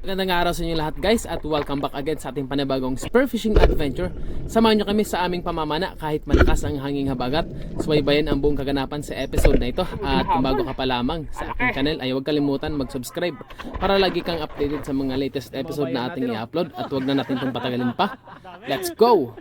Magandang araw sa inyo lahat guys at welcome back again sa ating panibagong spearfishing adventure. Samahan nyo kami sa aming pamamana kahit malakas ang hanging habagat. Subaybayan ang buong kaganapan sa episode na ito. At kung bago ka pa lamang sa aking channel ay huwag kalimutan mag-subscribe para lagi kang updated sa mga latest episode na ating i-upload. At huwag na natin itong patagalin pa. Let's go!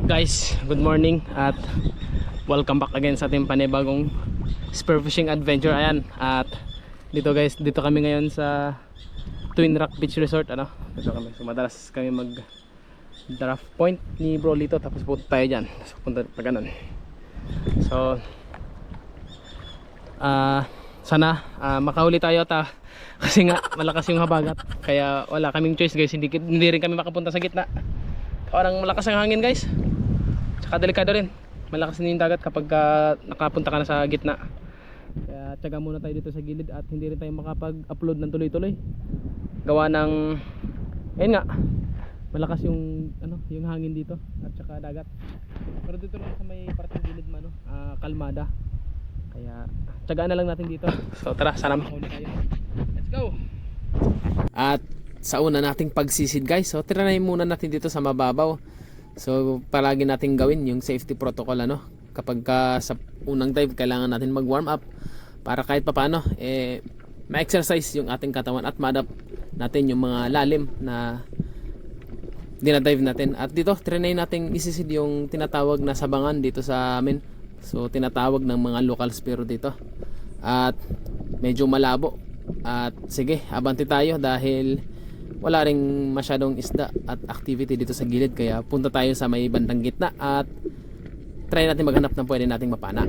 Guys, good morning at welcome back again sa ating panibagong spearfishing adventure. Ayan, at dito guys, dito kami ngayon sa Twin Rock Beach Resort. Ano? Dito kami, so madalas kami mag draft point ni Bro Lito, tapos punta tayo dyan, so, punta pa ganun. So sana makahuli tayo kasi nga malakas yung habagat, kaya wala kaming choice guys, hindi rin kami makapunta sa gitna. Parang malakas ang hangin guys, tsaka delikado rin, malakas din yung dagat kapag nakapunta ka na sa gitna. Kaya tiyaga muna tayo dito sa gilid at hindi rin tayo makapag-upload ng tuloy-tuloy gawa ng ayun nga, malakas yung yung hangin dito at tsaka dagat. Pero dito lang sa may parteng gilid kalmada, kaya tiyagaan na lang natin dito. So tara, sana makahuli tayo. Let's go! At sa una nating pagsisid guys, so tirahin muna natin dito sa mababaw. So palagi nating gawin yung safety protocol kapag sa unang dive kailangan natin mag warm up para kahit papano ma-exercise yung ating katawan at ma-adapt natin yung mga lalim na dinadive natin. At dito tirahin nating isisid yung tinatawag na sabangan dito sa amin. So tinatawag ng mga local spearo dito at medyo malabo. At sige, abanti tayo dahil wala ring masyadong isda at activity dito sa gilid, kaya punta tayo sa may bandang gitna at try natin maghanap ng pwede nating mapana.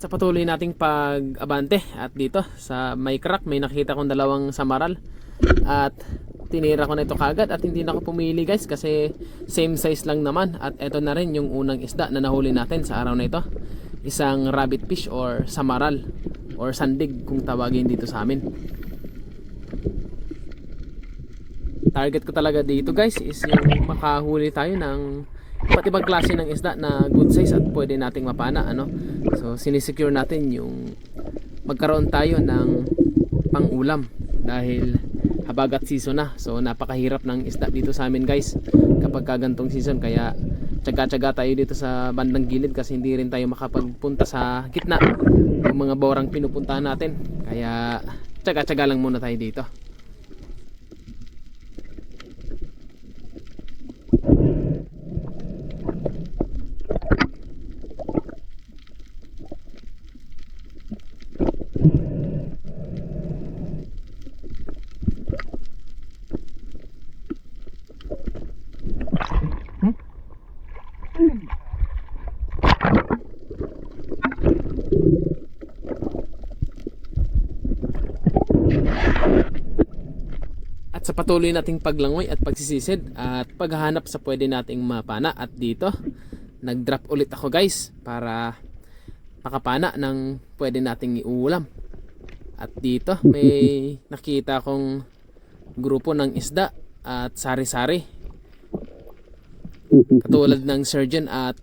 Sa patuloy nating pag-abante at dito sa may crack may nakita kong dalawang samaral at tinira ko na ito kagad at hindi na ako pumili guys kasi same size lang naman. At eto na rin yung unang isda na nahuli natin sa araw na ito, isang rabbit fish or samaral or sandig kung tawagin dito sa amin. Target ko talaga dito guys is yung makahuli tayo ng iba't ibang klase ng isda na good size at pwede nating mapana. So sinisecure natin yung magkaroon tayo ng pang-ulam dahil habagat season na. So napakahirap ng isda dito sa amin guys kapag kagantong season, kaya tsaga-tsaga tayo dito sa bandang gilid kasi hindi rin tayo makapagpunta sa gitna yung mga borang pinupuntahan natin, kaya tsaga-tsaga lang muna tayo dito. At sa patuloy nating paglangoy at pagsisisid at paghahanap sa pwede nating mapana, at dito nag-drop ulit ako guys para makapana ng pwede nating iulam. At dito may nakita akong grupo ng isda at sari-sari katulad ng surgeon at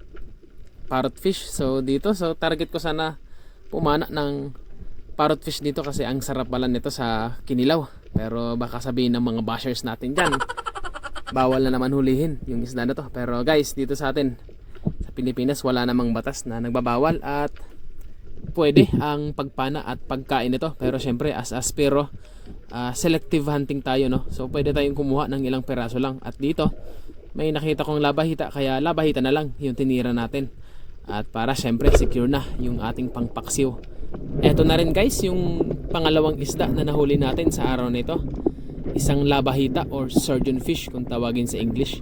parrotfish. So dito, so target ko sana pumana ng parrotfish dito kasi ang sarap pala nito sa kinilaw. Pero baka sabihin ng mga bashers natin dyan, bawal na naman hulihin yung isda na to. Pero guys, dito sa atin sa Pilipinas wala namang batas na nagbabawal at pwede ang pagpana at pagkain nito. Pero syempre as aspiro, selective hunting tayo so pwede tayong kumuha ng ilang peraso lang. At dito may nakita kong labahita, kaya labahita na lang yung tinira natin. At para syempre secure na yung ating pangpaksiw. Eto na rin guys yung pangalawang isda na nahuli natin sa araw na ito. isang labahita or surgeon fish kung tawagin sa English.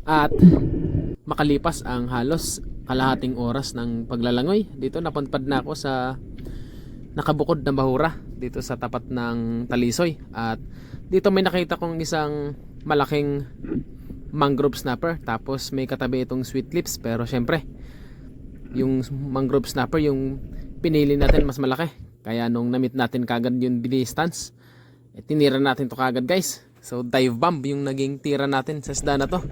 At makalipas ang halos kalahating oras ng paglalangoy, dito napunpad na ako sa nakabukod na bahura dito sa tapat ng Talisoy. At dito may nakita kong isang malaking mangrove snapper, tapos may katabi itong sweet lips. Pero syempre yung mangrove snapper yung pinili natin mas malaki, kaya nung namit natin kagad yung distance, tinira natin to kagad guys. So dive bomb yung naging tira natin sa isda na to.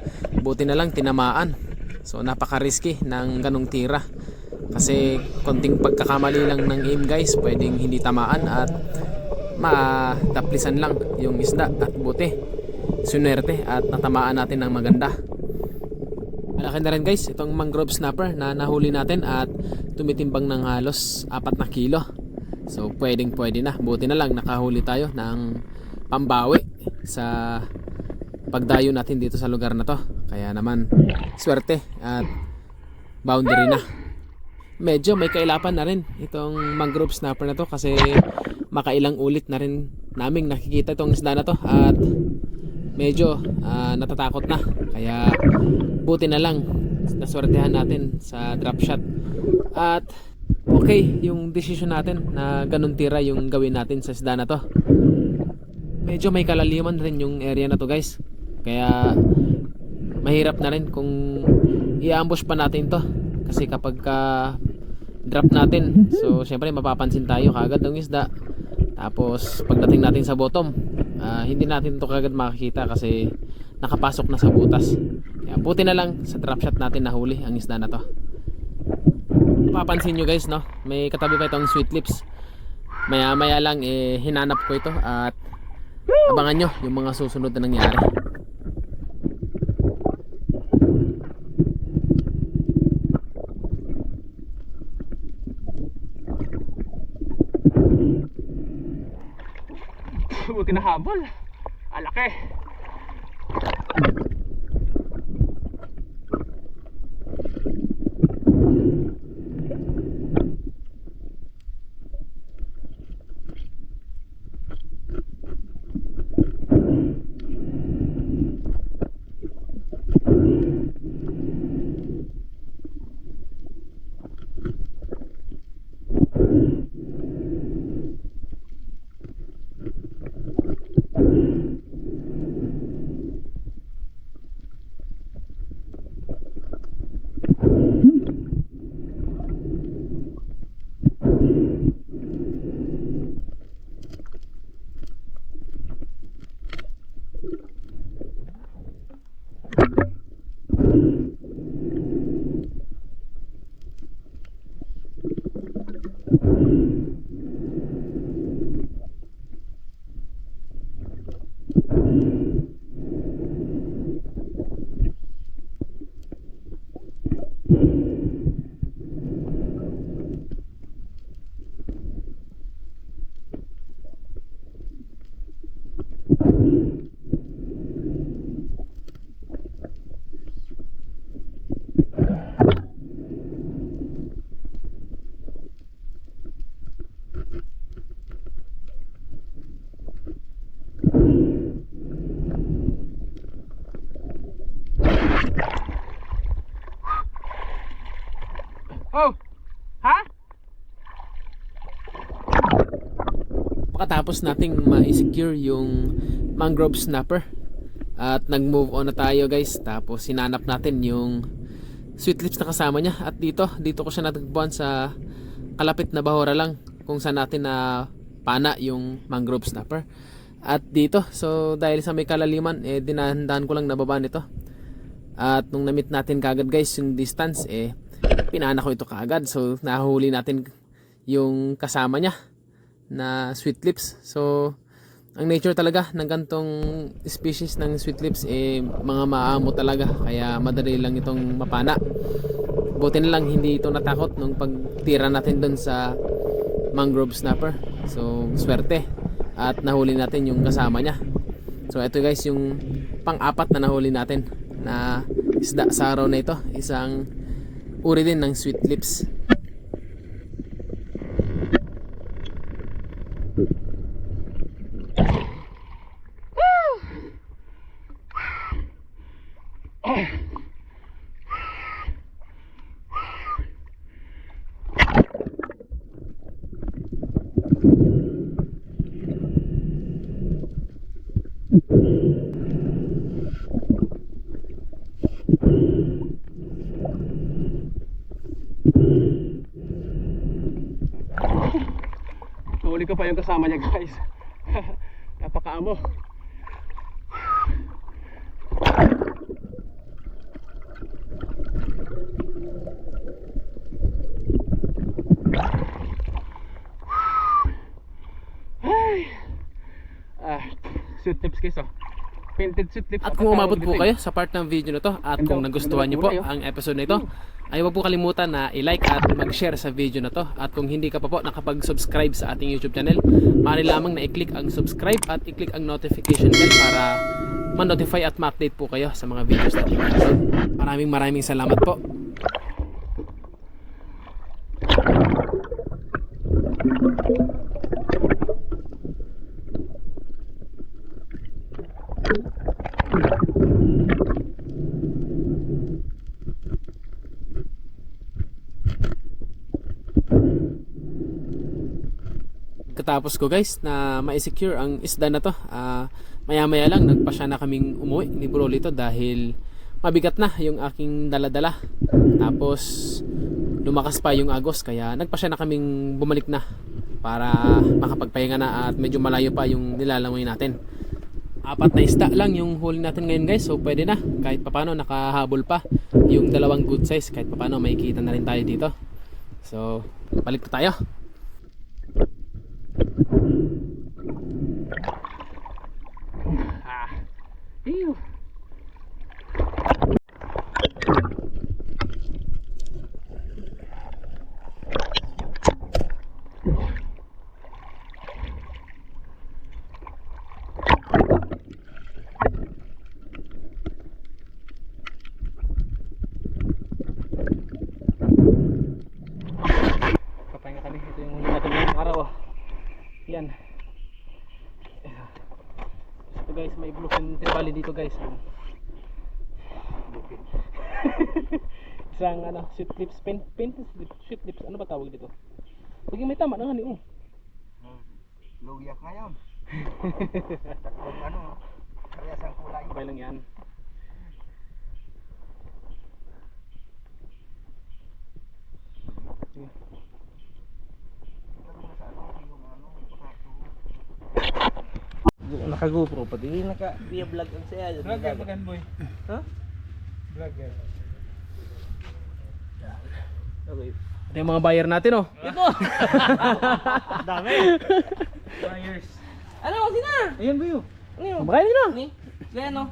Buti na lang tinamaan. So napaka risky ng ganong tira, kasi konting pagkakamali lang ng aim guys, pwedeng hindi tamaan at mataplisan lang yung isda. At buti sunwerte at natamaan natin ng maganda. Malaki na rin guys itong mangrove snapper na nahuli natin at tumitimbang ng halos 4 na kilo. So pwede na. Buti na lang nakahuli tayo ng pambawi sa pagdayo natin dito sa lugar na to. Kaya naman swerte at boundary na. Medyo may kailapan na rin itong mangrove snapper na to, kasi makailang ulit na rin naming nakikita itong isda na to at medyo natatakot na. Kaya buti na lang naswertehan natin sa drop shot. At okay yung decision natin na ganun tira yung gawin natin sa isda na to. Medyo may kalaliman rin yung area na to guys, kaya mahirap na rin kung i-ambush pa natin to, kasi kapag drop natin, so syempre mapapansin tayo kagad ng isda. Tapos pagdating natin sa bottom, hindi natin to kagad makikita kasi nakapasok na sa butas. Kaya buti na lang sa drop shot natin nahuli ang isda na to. Mapapansin nyo guys, no, may katabi pa itong sweet lips. Maya maya lang hinanap ko ito at abangan nyo yung mga susunod na nangyari. Huwag kinahabol. Alaki. Oh! Ha? Pagkatapos nating ma-secure yung mangrove snapper at nag-move on na tayo guys, tapos sinanap natin yung sweet lips na kasama niya. At dito ko siya natagpuan sa kalapit na bahura lang kung saan natin na pana yung mangrove snapper. at dito. So dahil sa may kalaliman, dinahandaan ko lang nababa nito. At nung na-meet natin kagad guys yung distance, pinana ko ito kaagad. So nahuli natin yung kasama niya na sweet lips. So ang nature talaga ng gantong species ng sweet lips, mga maamo talaga. Kaya madali lang itong mapana. Buti na lang hindi ito natakot nung pagtira natin doon sa mangrove snapper. So swerte at nahuli natin yung kasama niya. So ito guys yung pang-apat na nahuli natin na isda sa araw na ito. Isang uri din ng sweet lips. Huli ko pa yung kasama niya guys. Napakaamo. Sweet lips guys oh. Painted sweet lips. At kung umabot po kayo sa part ng video na to at kung nagustuhan niyo po ang episode na ito, ay huwag po kalimutan na i-like at mag-share sa video na to. At kung hindi ka pa po nakapag-subscribe sa ating YouTube channel, maaari lamang na i-click ang subscribe at i-click ang notification bell para ma-notify at ma-update po kayo sa mga videos natin. Maraming salamat po. Katapos ko guys na ma-secure ang isda na to, maya lang nagpasya na kaming umuwi ni Bro Lito dahil mabigat na yung aking daladala. Tapos lumakas pa yung agos kaya nagpasya na kaming bumalik na para makapagpahinga na at medyo malayo pa yung nilalangoy natin. 4 na isda lang yung huli natin ngayon guys, so pwede na kahit papano nakahabol pa yung 2 good size, kahit papano makikita na rin tayo dito. So balik pa tayo. Ew. Papahinga kami. Ito yung huli natin ngayong araw. Yan. Ito guys, may bluefin trevally dito guys. Isang sweet lips, sweet lips, ano ba tawag dito? Paging may tama na nga ni Luyak ngayon. Tatlong parehas ang kulay. Okay lang yan. Sige. Naka-GoPro pati naka-via vlog ang saya. Vlogger boy. Ha? Vlogger. Okay. Ito yung mga buyer natin oh. Ito. Dami. Buyers. Ano kasi na? Ayan boy. Ano yun? Kumakain na. Ni? Kaya no?